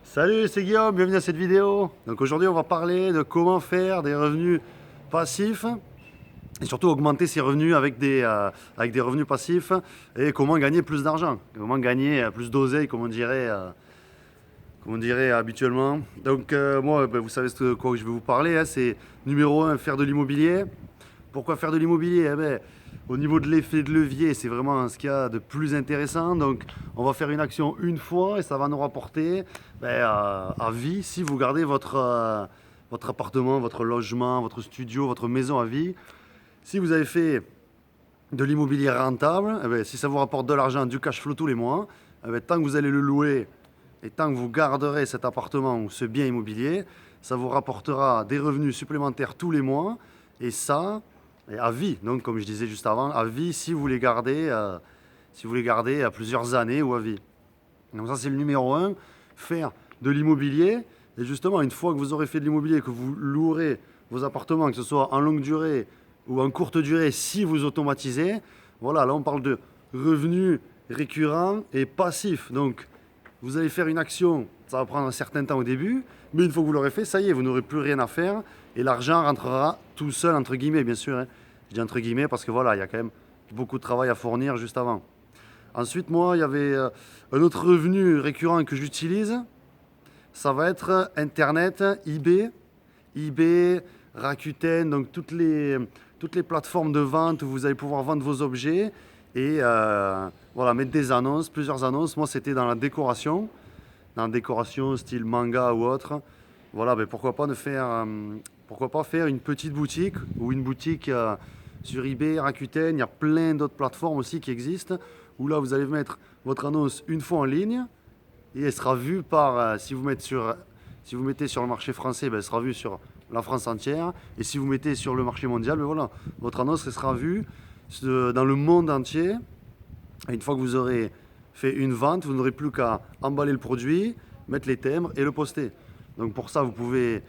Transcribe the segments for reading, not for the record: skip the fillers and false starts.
Salut, c'est Guillaume, bienvenue à cette vidéo. Donc aujourd'hui, on va parler de comment faire des revenus passifs et surtout augmenter ses revenus avec des revenus passifs et comment gagner plus d'argent, comment gagner plus d'oseille, comme on dirait habituellement. Donc moi, vous savez de quoi je vais vous parler, hein, c'est numéro un, faire de l'immobilier. Pourquoi faire de l'immobilier? Au niveau de l'effet de levier, c'est vraiment ce qu'il y a de plus intéressant. Donc, on va faire une action une fois et ça va nous rapporter à vie si vous gardez votre appartement, votre logement, votre studio, votre maison à vie. Si vous avez fait de l'immobilier rentable, si ça vous rapporte de l'argent, du cash flow tous les mois, tant que vous allez le louer et tant que vous garderez cet appartement ou ce bien immobilier, ça vous rapportera des revenus supplémentaires tous les mois. Et ça, et à vie. Donc, comme je disais juste avant, à vie si vous les gardez, à plusieurs années ou à vie. Donc ça, c'est le numéro un, faire de l'immobilier. Et justement, une fois que vous aurez fait de l'immobilier, que vous louerez vos appartements, que ce soit en longue durée ou en courte durée, si vous automatisez, voilà, là on parle de revenus récurrents et passifs. Donc, vous allez faire une action, ça va prendre un certain temps au début, mais une fois que vous l'aurez fait, ça y est, vous n'aurez plus rien à faire et l'argent rentrera tout seul, entre guillemets, bien sûr, hein. Je dis entre guillemets parce que voilà, il y a quand même beaucoup de travail à fournir juste avant. Ensuite, moi, il y avait un autre revenu récurrent que j'utilise, ça va être Internet, eBay, eBay, Rakuten, donc toutes les plateformes de vente où vous allez pouvoir vendre vos objets et voilà, mettre des annonces, plusieurs annonces. Moi, c'était dans la décoration style manga ou autre. Voilà, pourquoi pas faire une petite boutique ou une boutique sur eBay, Rakuten. Il y a plein d'autres plateformes aussi qui existent où là, vous allez mettre votre annonce une fois en ligne et elle sera vue par, si vous mettez sur le marché français, ben, elle sera vue sur la France entière. Et si vous mettez sur le marché mondial, ben voilà, votre annonce elle sera vue dans le monde entier. Et une fois que vous aurez fait une vente, vous n'aurez plus qu'à emballer le produit, mettre les timbres et le poster. Donc pour ça, vous pouvez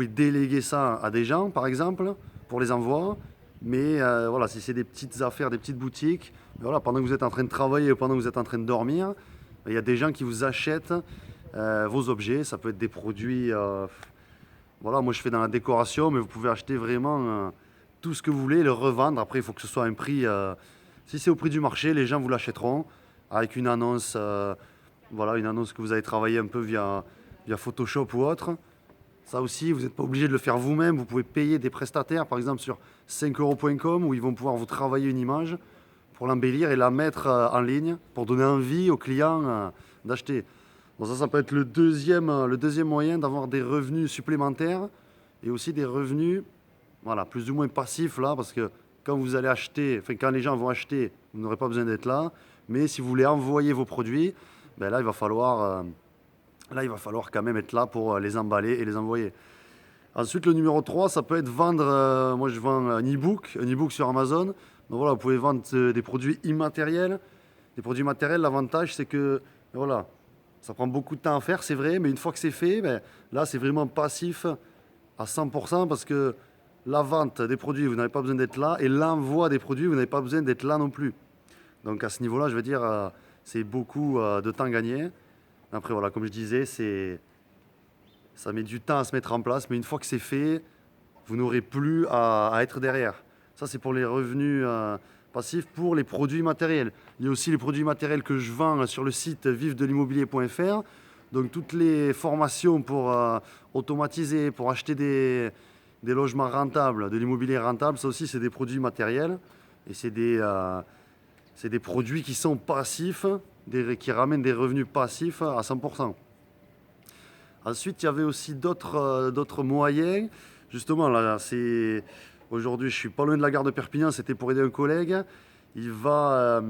déléguer ça à des gens, par exemple, pour les envois. Mais voilà, si c'est des petites affaires, des petites boutiques, voilà, pendant que vous êtes en train de travailler ou pendant que vous êtes en train de dormir, il y a des gens qui vous achètent vos objets. Ça peut être des produits. Voilà, moi je fais dans la décoration, mais vous pouvez acheter vraiment tout ce que vous voulez, le revendre. Après, il faut que ce soit un prix. Si c'est au prix du marché, les gens vous l'achèteront avec une annonce. Voilà, une annonce que vous avez travaillé un peu via Photoshop ou autre. Ça aussi, vous n'êtes pas obligé de le faire vous-même. Vous pouvez payer des prestataires, par exemple sur 5euros.com, où ils vont pouvoir vous travailler une image pour l'embellir et la mettre en ligne pour donner envie aux clients d'acheter. Bon, ça peut être le deuxième moyen d'avoir des revenus supplémentaires et aussi des revenus voilà, plus ou moins passifs là, parce que quand vous allez acheter, enfin quand les gens vont acheter, vous n'aurez pas besoin d'être là. Mais si vous voulez envoyer vos produits, ben là, il va falloir quand même être là pour les emballer et les envoyer. Ensuite, le numéro 3 ça peut être vendre. Moi, je vends un e-book sur Amazon. Donc voilà, vous pouvez vendre des produits immatériels. Des produits matériels, l'avantage, c'est que voilà, ça prend beaucoup de temps à faire, c'est vrai, mais une fois que c'est fait, ben, là, c'est vraiment passif à 100% parce que la vente des produits, vous n'avez pas besoin d'être là, et l'envoi des produits, vous n'avez pas besoin d'être là non plus. Donc à ce niveau-là, je veux dire, c'est beaucoup de temps gagné. Après, voilà, comme je disais, ça met du temps à se mettre en place, mais une fois que c'est fait, vous n'aurez plus à être derrière. Ça, c'est pour les revenus passifs, pour les produits matériels. Il y a aussi les produits matériels que je vends sur le site vivedelimmobilier.fr. Donc toutes les formations pour automatiser, pour acheter des logements rentables, de l'immobilier rentable, ça aussi, c'est des produits matériels. Et c'est des produits qui sont passifs, qui ramènent des revenus passifs à 100%. Ensuite, il y avait aussi d'autres moyens. Justement, là, aujourd'hui, je suis pas loin de la gare de Perpignan, c'était pour aider un collègue. Il va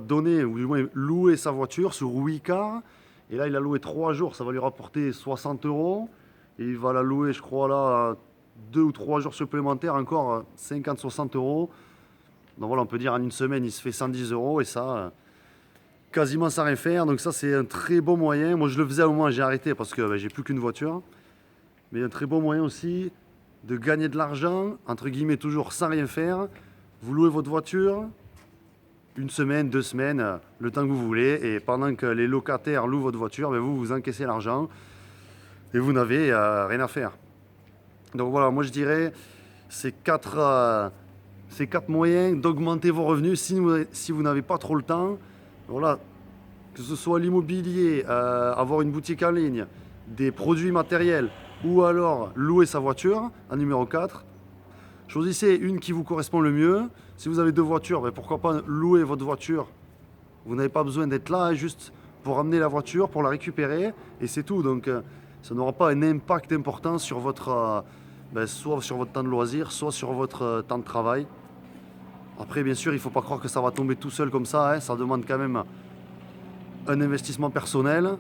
donner, ou du moins louer sa voiture sur Wicar. Et là, il a loué 3 jours, ça va lui rapporter 60 euros. Et il va la louer, je crois, là, 2 ou 3 jours supplémentaires, encore 50-60 euros. Donc voilà, on peut dire en une semaine, il se fait 110 euros et ça, quasiment sans rien faire. Donc ça, c'est un très bon moyen. Moi, je le faisais au moins, j'ai arrêté parce que j'ai plus qu'une voiture. Mais un très bon moyen aussi de gagner de l'argent, entre guillemets, toujours sans rien faire. Vous louez votre voiture, une semaine, 2 semaines, le temps que vous voulez. Et pendant que les locataires louent votre voiture, ben vous encaissez l'argent et vous n'avez rien à faire. Donc voilà, moi je dirais ces quatre moyens d'augmenter vos revenus si vous n'avez pas trop le temps. Voilà, que ce soit l'immobilier, avoir une boutique en ligne, des produits matériels ou alors louer sa voiture en numéro 4. Choisissez une qui vous correspond le mieux. Si vous avez 2 voitures, ben pourquoi pas louer votre voiture. Vous n'avez pas besoin d'être là juste pour ramener la voiture, pour la récupérer et c'est tout. Donc ça n'aura pas un impact important sur votre, soit sur votre temps de loisir, soit sur votre temps de travail. Après, bien sûr, il ne faut pas croire que ça va tomber tout seul comme ça, hein. Ça demande quand même un investissement personnel.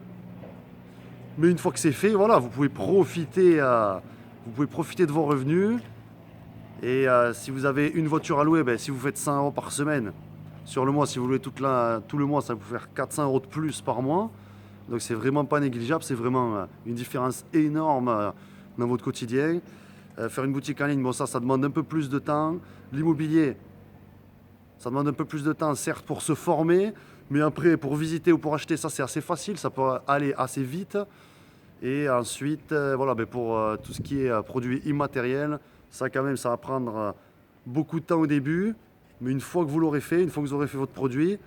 Mais une fois que c'est fait, voilà, vous pouvez profiter de vos revenus. Et si vous avez une voiture à louer, si vous faites 100 € par semaine, sur le mois, si vous louez tout le mois, ça va vous faire 400 € de plus par mois. Donc c'est vraiment pas négligeable, c'est vraiment une différence énorme dans votre quotidien. Faire une boutique en ligne, bon ça demande un peu plus de temps. L'immobilier, ça demande un peu plus de temps, certes, pour se former, mais après, pour visiter ou pour acheter, ça c'est assez facile, ça peut aller assez vite. Et ensuite, voilà, pour tout ce qui est produits immatériels, ça quand même, ça va prendre beaucoup de temps au début, mais une fois que vous l'aurez fait, une fois que vous aurez fait votre produit, et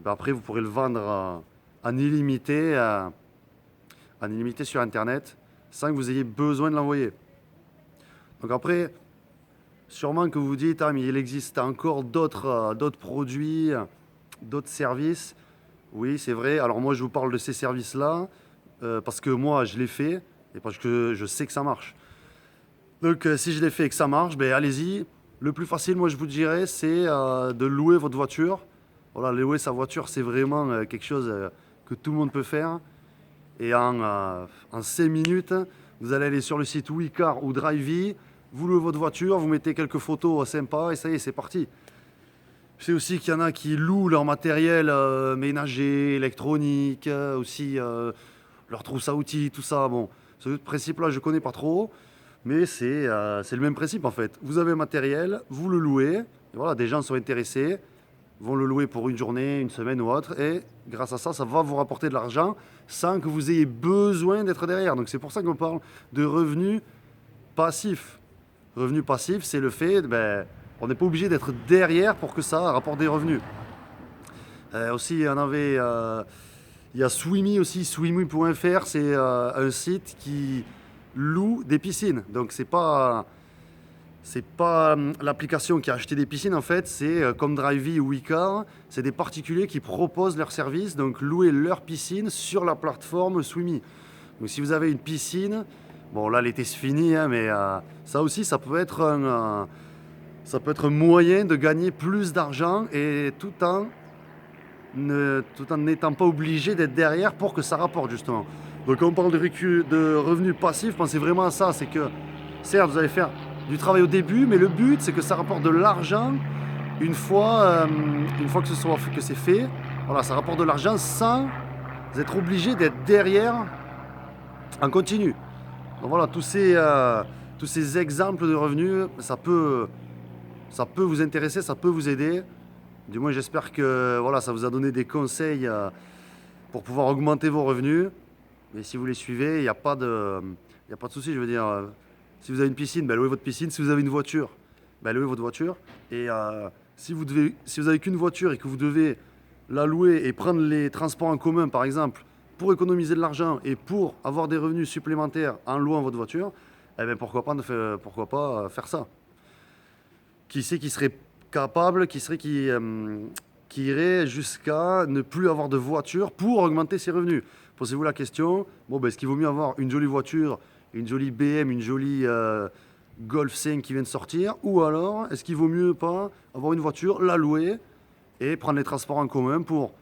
après vous pourrez le vendre en illimité sur Internet, sans que vous ayez besoin de l'envoyer. Donc après, sûrement que vous vous dites, ah mais il existe encore d'autres produits, d'autres services. Oui, c'est vrai. Alors moi, je vous parle de ces services-là parce que moi, je l'ai fait et parce que je sais que ça marche. Donc si je l'ai fait et que ça marche, allez-y. Le plus facile, moi, je vous dirais, c'est de louer votre voiture. Voilà, louer sa voiture, c'est vraiment quelque chose que tout le monde peut faire. Et en 5 minutes, vous allez aller sur le site Wecar ou Drivey, vous louez votre voiture, vous mettez quelques photos sympas et ça y est, c'est parti. Je sais aussi qu'il y en a qui louent leur matériel ménager, électronique, aussi leur trousse à outils, tout ça. Bon, ce principe-là, je ne connais pas trop, mais c'est le même principe en fait. Vous avez un matériel, vous le louez, et voilà, des gens sont intéressés, vont le louer pour une journée, une semaine ou autre, et grâce à ça, ça va vous rapporter de l'argent sans que vous ayez besoin d'être derrière. Donc c'est pour ça qu'on parle de revenus passifs. Revenu passif, c'est le fait, on n'est pas obligé d'être derrière pour que ça rapporte des revenus. Aussi, il y a Swimmy aussi, swimmy.fr, c'est un site qui loue des piscines. Donc c'est pas l'application qui a acheté des piscines en fait, c'est comme Drivey ou Wecar, c'est des particuliers qui proposent leurs services, donc louer leur piscine sur la plateforme Swimmy. Donc si vous avez une piscine, bon là l'été c'est fini, hein, mais ça aussi ça peut être un moyen de gagner plus d'argent et tout en n'étant pas obligé d'être derrière pour que ça rapporte justement. Donc quand on parle de revenus passifs, pensez vraiment à ça, c'est que certes vous allez faire du travail au début, mais le but c'est que ça rapporte de l'argent une fois que c'est fait. Voilà, ça rapporte de l'argent sans être obligé d'être derrière en continu. Donc voilà, tous ces exemples de revenus, ça peut vous intéresser, ça peut vous aider. Du moins, j'espère que voilà, ça vous a donné des conseils pour pouvoir augmenter vos revenus. Mais si vous les suivez, il n'y a pas de souci. Je veux dire, si vous avez une piscine, louez votre piscine. Si vous avez une voiture, louez votre voiture. Et si vous avez qu'une voiture et que vous devez la louer et prendre les transports en commun, par exemple, pour économiser de l'argent et pour avoir des revenus supplémentaires en louant votre voiture, pourquoi pas faire ça. Qui sait qui serait capable, qui irait jusqu'à ne plus avoir de voiture pour augmenter ses revenus. Posez-vous la question, est-ce qu'il vaut mieux avoir une jolie voiture, une jolie BM, une jolie Golf 5 qui vient de sortir, ou alors est-ce qu'il vaut mieux pas avoir une voiture, la louer et prendre les transports en commun pour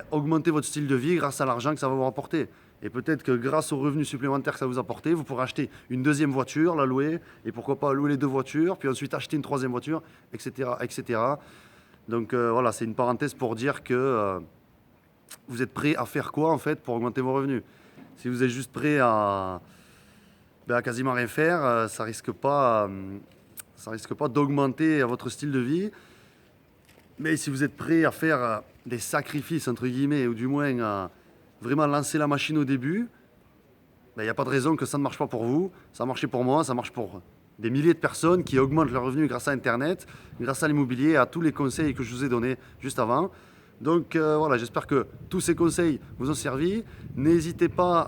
augmenter votre style de vie grâce à l'argent que ça va vous rapporter. Et peut-être que grâce aux revenus supplémentaires que ça vous apporte, vous pourrez acheter une deuxième voiture, la louer, et pourquoi pas louer les 2 voitures, puis ensuite acheter une troisième voiture, etc. etc. Donc voilà, c'est une parenthèse pour dire que vous êtes prêt à faire quoi en fait pour augmenter vos revenus. Si vous êtes juste prêt à quasiment rien faire, ça risque pas d'augmenter votre style de vie. Mais si vous êtes prêt à faire des sacrifices, entre guillemets, ou du moins à vraiment lancer la machine au début, il n'y a pas de raison que ça ne marche pas pour vous. Ça a marché pour moi, ça marche pour des milliers de personnes qui augmentent leurs revenus grâce à Internet, grâce à l'immobilier et à tous les conseils que je vous ai donnés juste avant. Donc voilà, j'espère que tous ces conseils vous ont servi. N'hésitez pas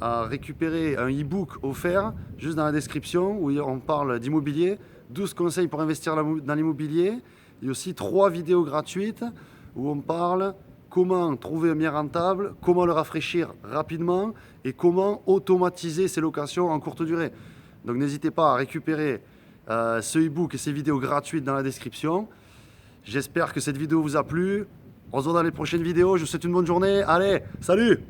à récupérer un e-book offert juste dans la description où on parle d'immobilier, 12 conseils pour investir dans l'immobilier et aussi 3 vidéos gratuites où on parle comment trouver un bien rentable, comment le rafraîchir rapidement et comment automatiser ses locations en courte durée. Donc n'hésitez pas à récupérer ce e-book et ces vidéos gratuites dans la description. J'espère que cette vidéo vous a plu. On se voit dans les prochaines vidéos. Je vous souhaite une bonne journée. Allez, salut!